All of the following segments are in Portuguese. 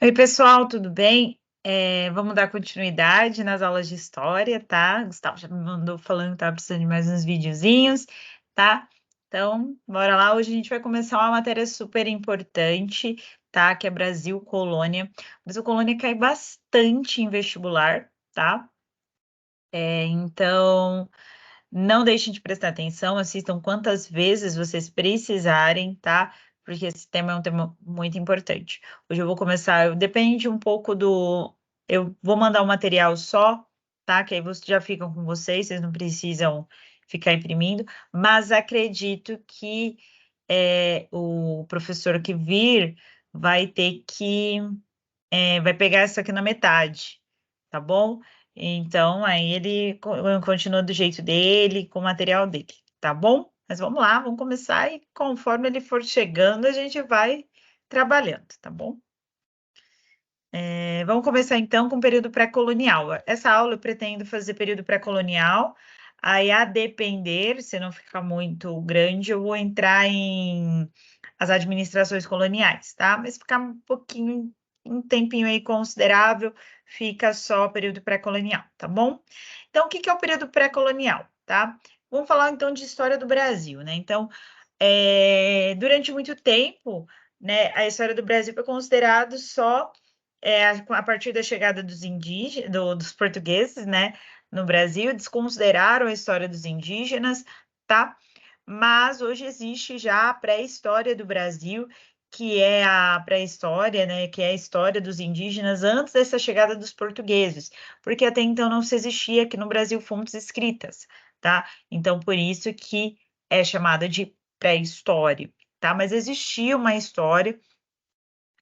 Oi, pessoal, tudo bem? Vamos dar continuidade nas aulas de história, tá? Gustavo já me mandou falando que estava precisando de mais uns videozinhos, tá? Então, bora lá. Hoje a gente vai começar uma matéria super importante, tá? Que é Brasil Colônia. Brasil Colônia cai bastante em vestibular, tá? Então, não deixem de prestar atenção, assistam quantas vezes vocês precisarem, tá? Porque esse tema é um tema muito importante. Hoje eu vou começar, depende um pouco do. Eu vou mandar um material só, tá? Que aí vocês já ficam com vocês não precisam ficar imprimindo, mas acredito que o professor que vir vai ter que vai pegar isso aqui na metade, tá bom? Então, aí ele continua do jeito dele, com o material dele, tá bom? Mas vamos lá, vamos começar e conforme ele for chegando, a gente vai trabalhando, tá bom? Vamos começar então com o período pré-colonial. Essa aula eu pretendo fazer período pré-colonial, aí a depender, se não ficar muito grande, eu vou entrar em as administrações coloniais, tá? Mas ficar um pouquinho, um tempinho aí considerável, fica só período pré-colonial, tá bom? Então, o que é o período pré-colonial, tá? Vamos falar então de história do Brasil, né? Então, durante muito tempo, né, a história do Brasil foi considerado só a partir da chegada dos indígenas, dos portugueses, né, no Brasil, desconsideraram a história dos indígenas, tá? Mas hoje existe já a pré-história do Brasil, que é a pré-história, né, que é a história dos indígenas antes dessa chegada dos portugueses, porque até então não se existia aqui no Brasil fontes escritas, tá? Então, por isso que é chamada de pré-história, tá? Mas existia uma história,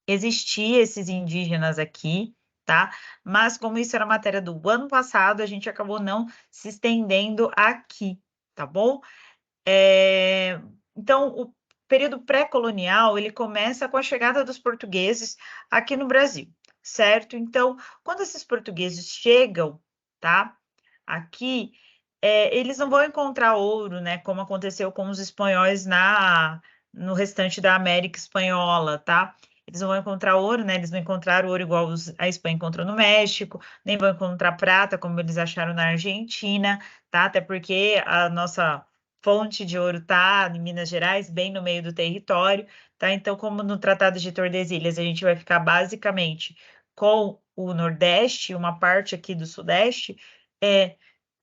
existia esses indígenas aqui, tá? Mas como isso era matéria do ano passado, a gente acabou não se estendendo aqui, tá bom? Então, o período pré-colonial, ele começa com a chegada dos portugueses aqui no Brasil, certo? Então, quando esses portugueses chegam, tá? Aqui, eles não vão encontrar ouro, né? Como aconteceu com os espanhóis no restante da América Espanhola, tá? Eles não vão encontrar ouro, né? Eles não encontraram ouro igual a Espanha encontrou no México, nem vão encontrar prata, como eles acharam na Argentina, tá? Até porque a nossa fonte de ouro tá em Minas Gerais, bem no meio do território, tá? Então, como no Tratado de Tordesilhas, a gente vai ficar basicamente com o Nordeste, uma parte aqui do Sudeste,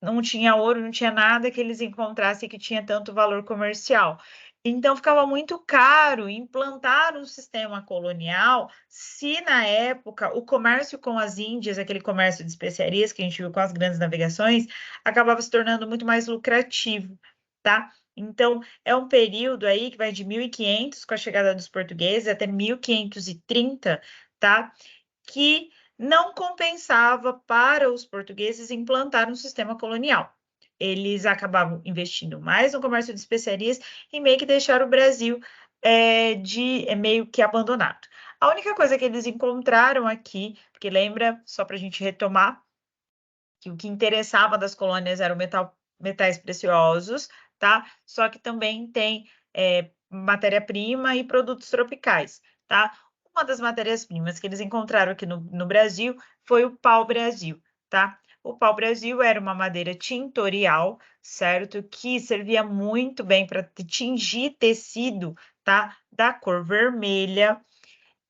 não tinha ouro, não tinha nada que eles encontrassem que tinha tanto valor comercial. Então, ficava muito caro implantar um sistema colonial se, na época, o comércio com as Índias, aquele comércio de especiarias que a gente viu com as grandes navegações, acabava se tornando muito mais lucrativo, tá? Então, é um período aí que vai de 1500, com a chegada dos portugueses, até 1530, tá? Que não compensava para os portugueses implantar um sistema colonial. Eles acabavam investindo mais no comércio de especiarias e meio que deixaram o Brasil meio que abandonado. A única coisa que eles encontraram aqui, porque lembra, só para a gente retomar, que o que interessava das colônias eram metais preciosos, tá? Só que também tem matéria-prima e produtos tropicais, tá? Uma das matérias-primas que eles encontraram aqui no Brasil foi o pau-brasil, tá? O pau-brasil era uma madeira tintorial, certo? Que servia muito bem para tingir tecido, tá? Da cor vermelha,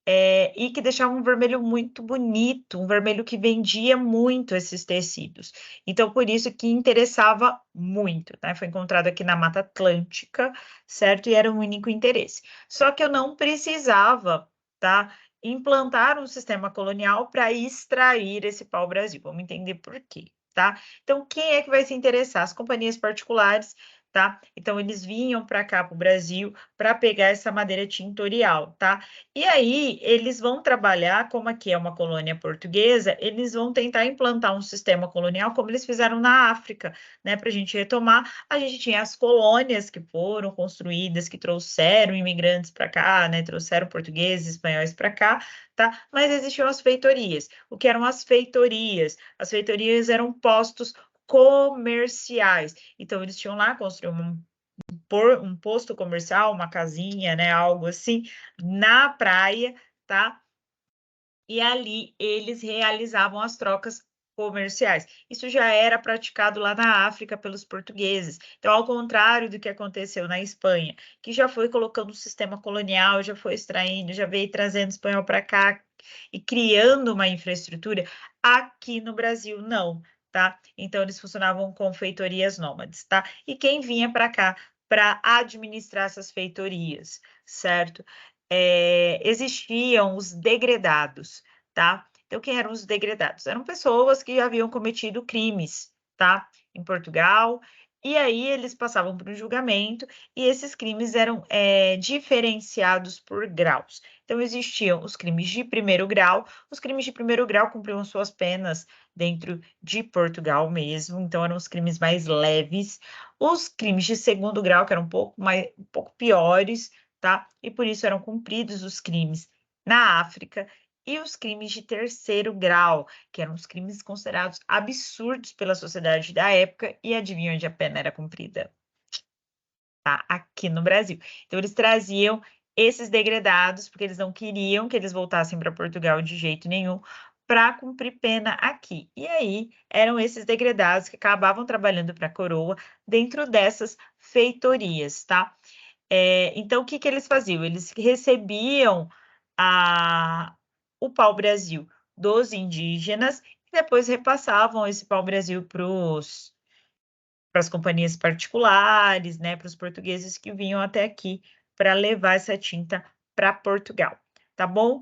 e que deixava um vermelho muito bonito, um vermelho que vendia muito esses tecidos. Então, por isso que interessava muito, né? Foi encontrado aqui na Mata Atlântica, certo? E era um único interesse. Só que eu não precisava, tá? Implantar um sistema colonial para extrair esse pau-brasil. Vamos entender por quê, tá? Então, quem é que vai se interessar? As companhias particulares, tá? Então, eles vinham para cá, para o Brasil, para pegar essa madeira tintorial, tá? E aí, eles vão trabalhar, como aqui é uma colônia portuguesa, eles vão tentar implantar um sistema colonial como eles fizeram na África, né? Para a gente retomar, a gente tinha as colônias que foram construídas, que trouxeram imigrantes para cá, né? Trouxeram portugueses, espanhóis para cá, tá? Mas existiam as feitorias. O que eram as feitorias? As feitorias eram postos comerciais. Então, eles tinham lá, construíam um posto comercial, uma casinha, né, algo assim, na praia, tá? e ali eles realizavam as trocas comerciais. Isso já era praticado lá na África pelos portugueses. Então, ao contrário do que aconteceu na Espanha, que já foi colocando um sistema colonial, já foi extraindo, já veio trazendo espanhol para cá e criando uma infraestrutura, aqui no Brasil não, tá? Então, eles funcionavam com feitorias nômades, tá? E quem vinha para cá para administrar essas feitorias, certo? Existiam os degredados, tá? Então, quem eram os degredados? Eram pessoas que haviam cometido crimes, tá? Em Portugal, e aí eles passavam por um julgamento, e esses crimes eram diferenciados por graus. Então, existiam os crimes de primeiro grau, os crimes de primeiro grau cumpriam suas penas dentro de Portugal mesmo, então eram os crimes mais leves. Os crimes de segundo grau, que eram um pouco piores, tá? E por isso eram cumpridos os crimes na África, e os crimes de terceiro grau, que eram os crimes considerados absurdos pela sociedade da época, e adivinha onde a pena era cumprida? Tá? Aqui no Brasil. Então, eles traziam esses degredados, porque eles não queriam que eles voltassem para Portugal de jeito nenhum, para cumprir pena aqui. E aí, eram esses degredados que acabavam trabalhando para a coroa dentro dessas feitorias, tá? Então, o que que eles faziam? Eles recebiam o pau-brasil dos indígenas e depois repassavam esse pau-brasil para as companhias particulares, né, para os portugueses que vinham até aqui para levar essa tinta para Portugal, tá bom?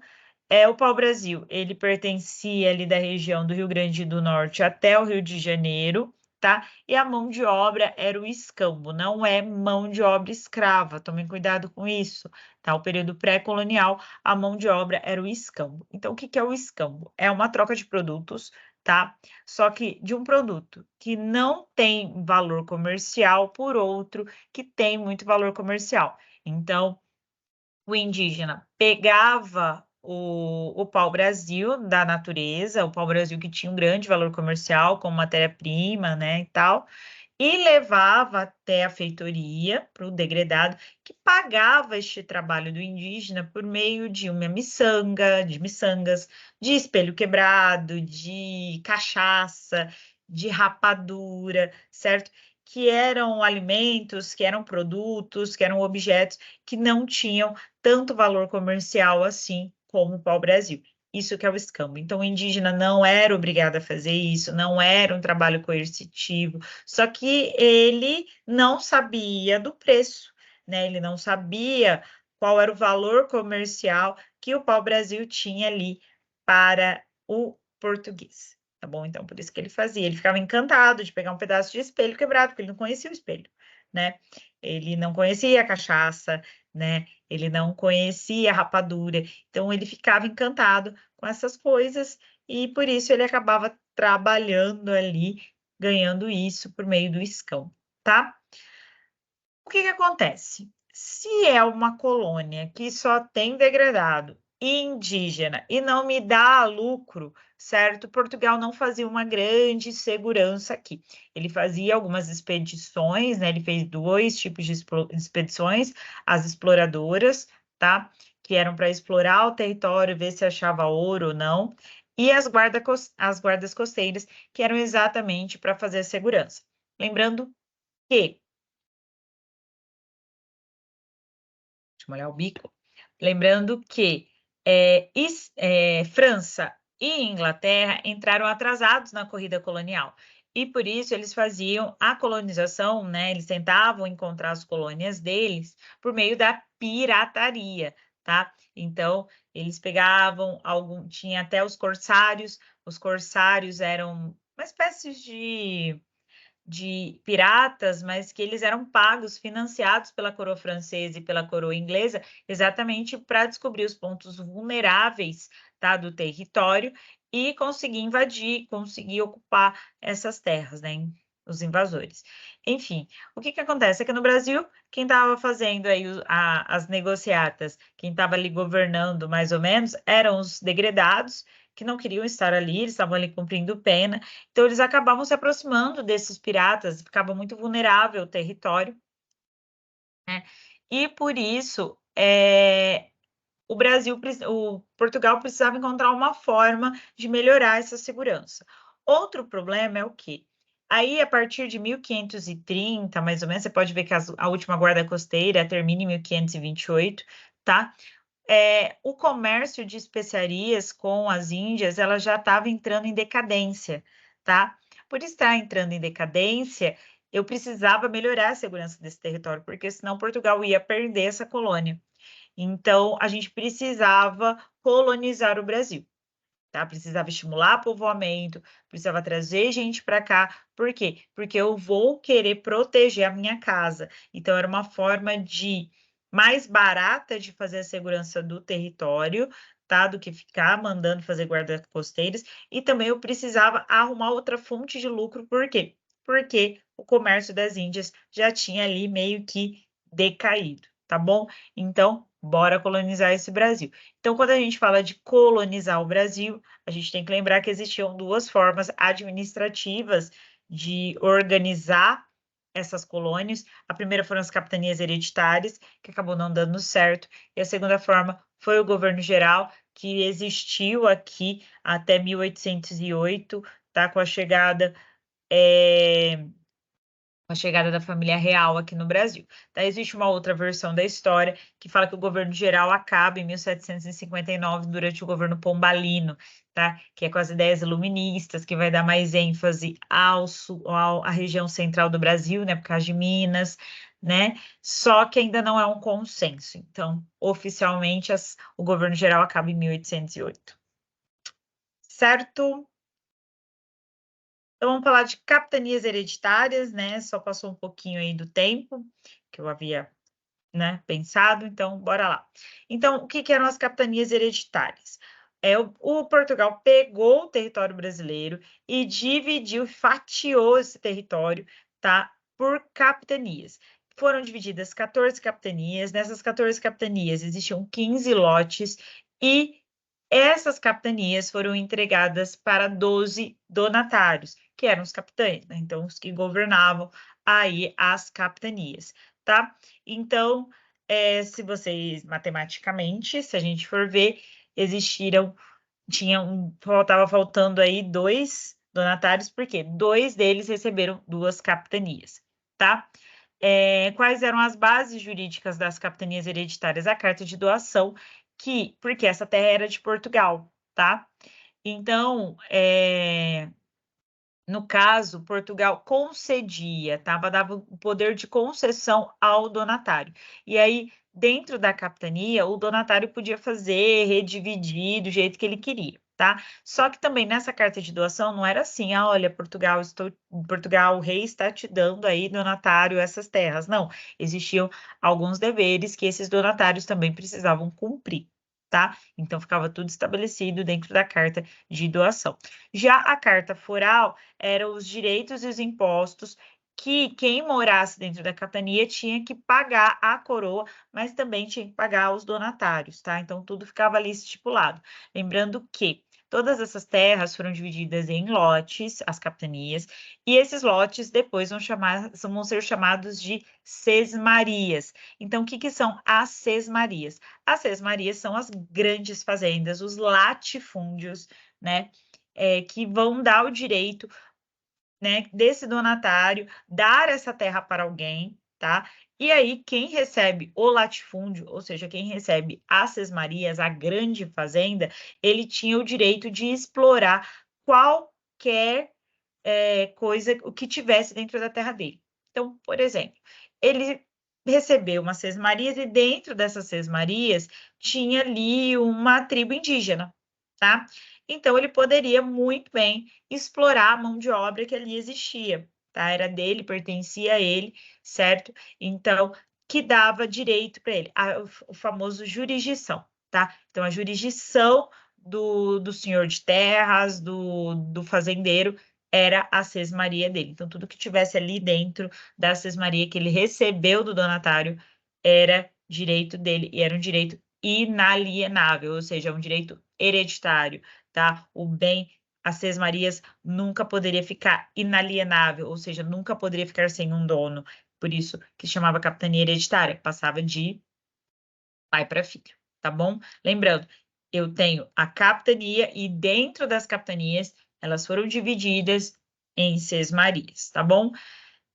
O pau-brasil, ele pertencia ali da região do Rio Grande do Norte até o Rio de Janeiro, tá? E a mão de obra era o escambo, não é mão de obra escrava, tomem cuidado com isso, tá? O período pré-colonial, a mão de obra era o escambo. Então, o que que é o escambo? É uma troca de produtos, tá? Só que de um produto que não tem valor comercial por outro que tem muito valor comercial. Então, o indígena pegava o pau-brasil da natureza, o pau-brasil que tinha um grande valor comercial como matéria-prima, né, e tal, e levava até a feitoria para o degredado, que pagava este trabalho do indígena por meio de uma miçanga, de miçangas, de espelho quebrado, de cachaça, de rapadura, certo? Que eram alimentos, que eram produtos, que eram objetos que não tinham tanto valor comercial assim como o pau-brasil. Isso que é o escambo. Então, o indígena não era obrigado a fazer isso, não era um trabalho coercitivo, só que ele não sabia do preço, né? Ele não sabia qual era o valor comercial que o pau-brasil tinha ali para o português, tá bom? Então, por isso que ele fazia. Ele ficava encantado de pegar um pedaço de espelho quebrado, porque ele não conhecia o espelho, né? Ele não conhecia a cachaça, né? Ele não conhecia a rapadura. Então, ele ficava encantado com essas coisas e por isso ele acabava trabalhando ali, ganhando isso por meio do escão, tá? O que que acontece? Se é uma colônia que só tem degradado e indígena e não me dá lucro, certo? Portugal não fazia uma grande segurança aqui. Ele fazia algumas expedições, né? Ele fez dois tipos de expedições, as exploradoras, tá? Que eram para explorar o território, ver se achava ouro ou não, e as guardas costeiras, que eram exatamente para fazer a segurança. Lembrando que deixa eu molhar o bico. Lembrando que França e Inglaterra entraram atrasados na corrida colonial. E por isso eles faziam a colonização, né? Eles tentavam encontrar as colônias deles por meio da pirataria, tá? Então, eles pegavam tinha até os corsários eram uma espécie de piratas, mas que eles eram pagos, financiados pela coroa francesa e pela coroa inglesa, exatamente para descobrir os pontos vulneráveis, tá, do território e conseguir invadir, conseguir ocupar essas terras, né, os invasores. Enfim, o que que acontece? É que no Brasil, quem estava fazendo aí as negociatas, quem estava ali governando mais ou menos, eram os degredados, que não queriam estar ali, eles estavam ali cumprindo pena, então, eles acabavam se aproximando desses piratas, ficava muito vulnerável o território, né? E por isso, o Portugal precisava encontrar uma forma de melhorar essa segurança. Outro problema é o quê? Aí, a partir de 1530, mais ou menos, você pode ver que a última guarda costeira termina em 1528, tá? O comércio de especiarias com as Índias, ela já estava entrando em decadência, tá? Por estar entrando em decadência, eu precisava melhorar a segurança desse território, porque senão Portugal ia perder essa colônia. Então, a gente precisava colonizar o Brasil, tá? Precisava estimular povoamento, precisava trazer gente para cá. Por quê? Porque eu vou querer proteger a minha casa. Então, era uma forma de mais barata de fazer a segurança do território, tá? Do que ficar mandando fazer guardas costeiras. E também eu precisava arrumar outra fonte de lucro. Por quê? Porque o comércio das Índias já tinha ali meio que decaído, tá bom? Então, bora colonizar esse Brasil. Então, quando a gente fala de colonizar o Brasil, a gente tem que lembrar que existiam duas formas administrativas de organizar essas colônias. A primeira foram as capitanias hereditárias, que acabou não dando certo, e a segunda forma foi o governo geral, que existiu aqui até 1808, tá? Com a chegada da família real aqui no Brasil. Tá? Existe uma outra versão da história que fala que o governo geral acaba em 1759 durante o governo pombalino, tá? Que é com as ideias iluministas, que vai dar mais ênfase à região central do Brasil, né? Por causa de Minas, né? Só que ainda não é um consenso. Então, oficialmente, o governo geral acaba em 1808. Certo? Então, vamos falar de capitanias hereditárias, né? Só passou um pouquinho aí do tempo que eu havia, né, pensado, então bora lá. Então, o que eram as capitanias hereditárias? O Portugal pegou o território brasileiro e dividiu, fatiou esse território, tá, por capitanias. Foram divididas 14 capitanias, nessas 14 capitanias existiam 15 lotes e essas capitanias foram entregadas para 12 donatários, que eram os capitães, né? Então, os que governavam aí as capitanias, tá? Então, se vocês, matematicamente, se a gente for ver, estava faltando aí 2 donatários, porque 2 deles receberam 2 capitanias, tá? Quais eram as bases jurídicas das capitanias hereditárias? A carta de doação, porque essa terra era de Portugal, tá? Então, no caso, Portugal concedia, dava o poder de concessão ao donatário. E aí, dentro da capitania, o donatário podia fazer, redividir do jeito que ele queria, tá? Só que também nessa carta de doação não era assim, olha, Portugal, o rei está te dando aí, donatário, essas terras. Não, existiam alguns deveres que esses donatários também precisavam cumprir, tá? Então ficava tudo estabelecido dentro da carta de doação. Já a carta foral eram os direitos e os impostos que quem morasse dentro da capitania tinha que pagar à coroa, mas também tinha que pagar aos donatários, tá? Então, tudo ficava ali estipulado. Lembrando que todas essas terras foram divididas em lotes, as capitanias, e esses lotes depois vão ser chamados de sesmarias. Então, o que são as sesmarias? As sesmarias são as grandes fazendas, os latifúndios, né? Que vão dar o direito, né, desse donatário dar essa terra para alguém, tá? E aí, quem recebe o latifúndio, ou seja, quem recebe as sesmarias, a grande fazenda, ele tinha o direito de explorar qualquer coisa, o que tivesse dentro da terra dele. Então, por exemplo, ele recebeu umas sesmarias e dentro dessas sesmarias tinha ali uma tribo indígena, tá? Então, ele poderia muito bem explorar a mão de obra que ali existia, tá? Era dele, pertencia a ele, certo? Então, que dava direito para ele, o famoso jurisdição, tá? Então, a jurisdição do senhor de terras, do fazendeiro, era a sesmaria dele. Então, tudo que tivesse ali dentro da sesmaria que ele recebeu do donatário era direito dele, e era um direito inalienável, ou seja, um direito hereditário, tá? O bem, as sesmarias nunca poderia ficar inalienável, ou seja, nunca poderia ficar sem um dono. Por isso que chamava capitania hereditária, passava de pai para filho, tá bom? Lembrando, eu tenho a capitania e dentro das capitanias, elas foram divididas em sesmarias, tá bom?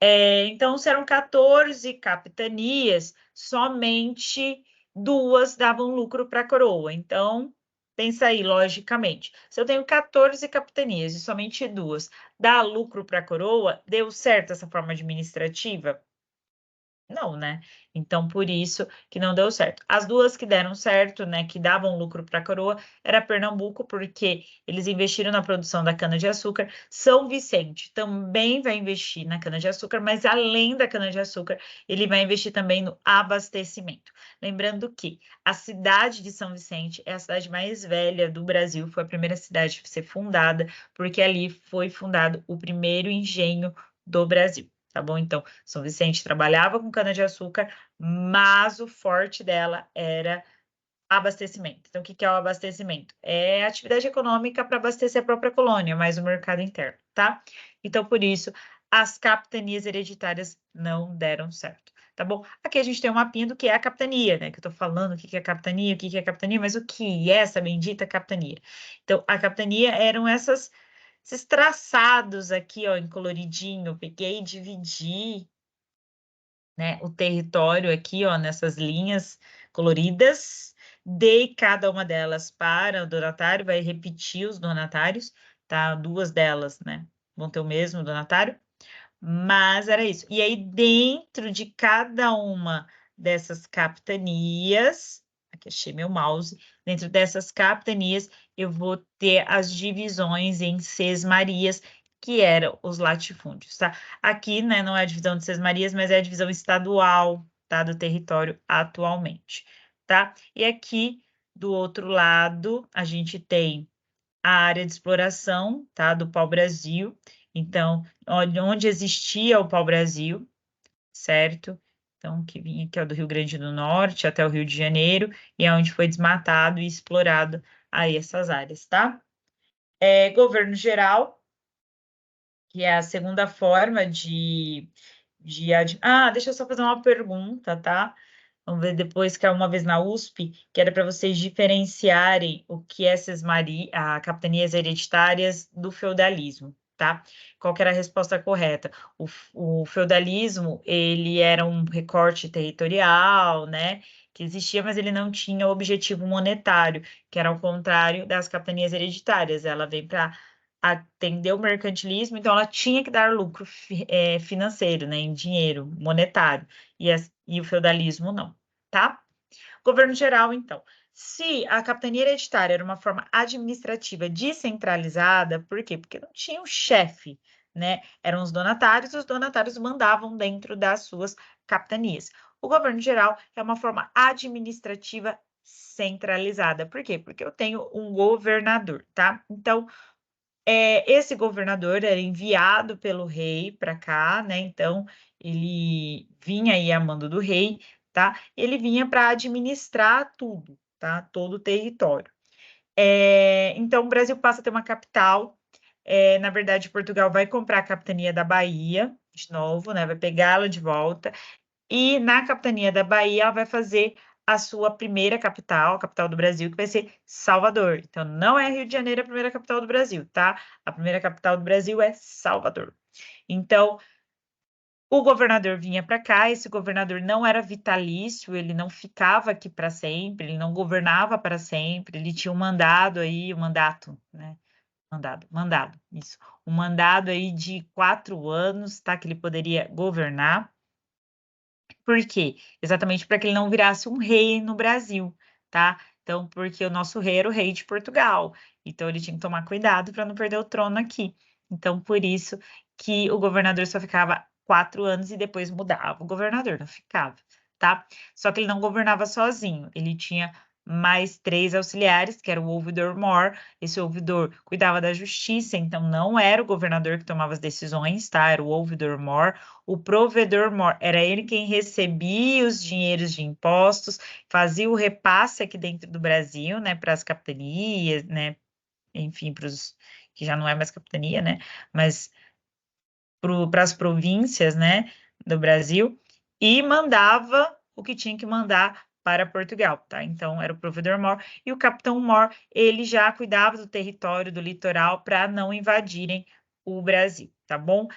Então, se eram 14 capitanias, somente 2 davam lucro para a coroa. Então, pensa aí, logicamente. Se eu tenho 14 capitanias e somente 2 dá lucro para a coroa, deu certo essa forma administrativa? Não, né? Então, por isso que não deu certo. As duas que deram certo, né, que davam lucro para a coroa, era Pernambuco, porque eles investiram na produção da cana-de-açúcar. São Vicente também vai investir na cana-de-açúcar, mas além da cana-de-açúcar, ele vai investir também no abastecimento. Lembrando que a cidade de São Vicente é a cidade mais velha do Brasil, foi a primeira cidade a ser fundada, porque ali foi fundado o primeiro engenho do Brasil. Tá bom? Então, São Vicente trabalhava com cana-de-açúcar, mas o forte dela era abastecimento. Então, o que é o abastecimento? É atividade econômica para abastecer a própria colônia, mais o mercado interno, tá? Então, por isso, as capitanias hereditárias não deram certo, tá bom? Aqui a gente tem um mapinha do que é a capitania, né? Que eu tô falando o que é capitania, o que é capitania, mas o que é essa bendita capitania? Então, a capitania eram esses traçados aqui, ó, em coloridinho, peguei e dividi, né, o território aqui, ó, nessas linhas coloridas, dei cada uma delas para o donatário, vai repetir os donatários, tá? 2 delas, né, vão ter o mesmo donatário, mas era isso. E aí, dentro de cada uma dessas capitanias, aqui achei meu mouse, dentro dessas capitanias, eu vou ter as divisões em sesmarias, que eram os latifúndios, tá? Aqui, né, não é a divisão de sesmarias, mas é a divisão estadual, tá, do território atualmente, tá? E aqui, do outro lado, a gente tem a área de exploração, tá, do pau-brasil. Então, onde existia o pau-brasil, certo? Então, que vinha aqui, ó, do Rio Grande do Norte até o Rio de Janeiro, e é onde foi desmatado e explorado aí essas áreas, tá? Governo geral, que é a segunda forma deixa eu só fazer uma pergunta, tá? Vamos ver depois, que é uma vez na USP, que era para vocês diferenciarem o que é capitanias hereditárias do feudalismo, tá? Qual que era a resposta correta? O feudalismo, ele era um recorte territorial, né? Que existia, mas ele não tinha objetivo monetário, que era ao contrário das capitanias hereditárias. Ela vem para atender o mercantilismo, então ela tinha que dar lucro financeiro, né? Em dinheiro, monetário. E o feudalismo não, tá? Governo geral, então. Se a capitania hereditária era uma forma administrativa descentralizada, por quê? Porque não tinha um chefe, né? Eram os donatários mandavam dentro das suas capitanias. O governo geral é uma forma administrativa centralizada. Por quê? Porque eu tenho um governador, tá? Então, esse governador era enviado pelo rei para cá, né? Então, ele vinha aí a mando do rei, tá? Ele vinha para administrar tudo, tá? Todo o território. Então, o Brasil passa a ter uma capital. Na verdade, Portugal vai comprar a capitania da Bahia, de novo, né? Vai pegá-la de volta. E na capitania da Bahia, ela vai fazer a sua primeira capital, a capital do Brasil, que vai ser Salvador. Então, não é Rio de Janeiro a primeira capital do Brasil, tá? A primeira capital do Brasil é Salvador. Então, o governador vinha para cá, esse governador não era vitalício, ele não ficava aqui para sempre, ele não governava para sempre, ele tinha um mandado aí, um mandato, né? Mandado, isso. Um mandado aí de 4 anos, tá? Que ele poderia governar. Por quê? Exatamente para que ele não virasse um rei no Brasil, tá? Então, porque o nosso rei era o rei de Portugal. Então, ele tinha que tomar cuidado para não perder o trono aqui. Então, por isso que o governador só ficava 4 anos e depois mudava. O governador não ficava, tá? Só que ele não governava sozinho. Ele tinha mais 3 auxiliares, que era o ouvidor-mor. Esse ouvidor cuidava da justiça, então não era o governador que tomava as decisões, tá? Era o ouvidor-mor. O provedor-mor era ele quem recebia os dinheiros de impostos, fazia o repasse aqui dentro do Brasil, né, para as capitanias, né, enfim, para os que já não é mais capitania, né, mas para as províncias, né, do Brasil, e mandava o que tinha que mandar para Portugal, tá? Então, era o provedor mor, e o capitão mor, ele já cuidava do território, do litoral, para não invadirem o Brasil, tá bom?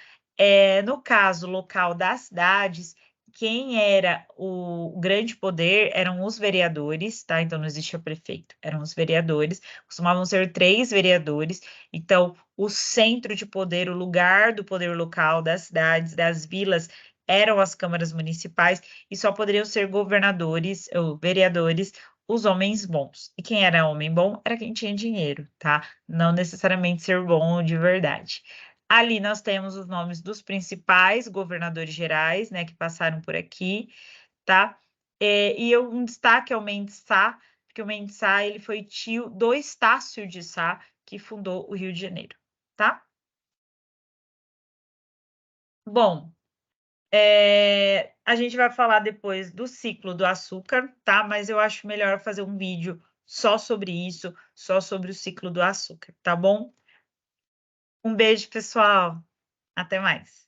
No caso local das cidades, quem era o grande poder eram os vereadores, tá? Então, não existia prefeito, eram os vereadores, costumavam ser 3 vereadores, então, o centro de poder, o lugar do poder local das cidades, das vilas, eram as câmaras municipais, e só poderiam ser governadores ou vereadores os homens bons. E quem era homem bom era quem tinha dinheiro, tá? Não necessariamente ser bom de verdade. Ali nós temos os nomes dos principais governadores gerais, né, que passaram por aqui, tá? Um destaque é o Mendes Sá, porque o Mendes Sá, ele foi tio do Estácio de Sá, que fundou o Rio de Janeiro, tá? Bom, a gente vai falar depois do ciclo do açúcar, tá? Mas eu acho melhor fazer um vídeo só sobre isso, só sobre o ciclo do açúcar, tá bom? Um beijo, pessoal. Até mais.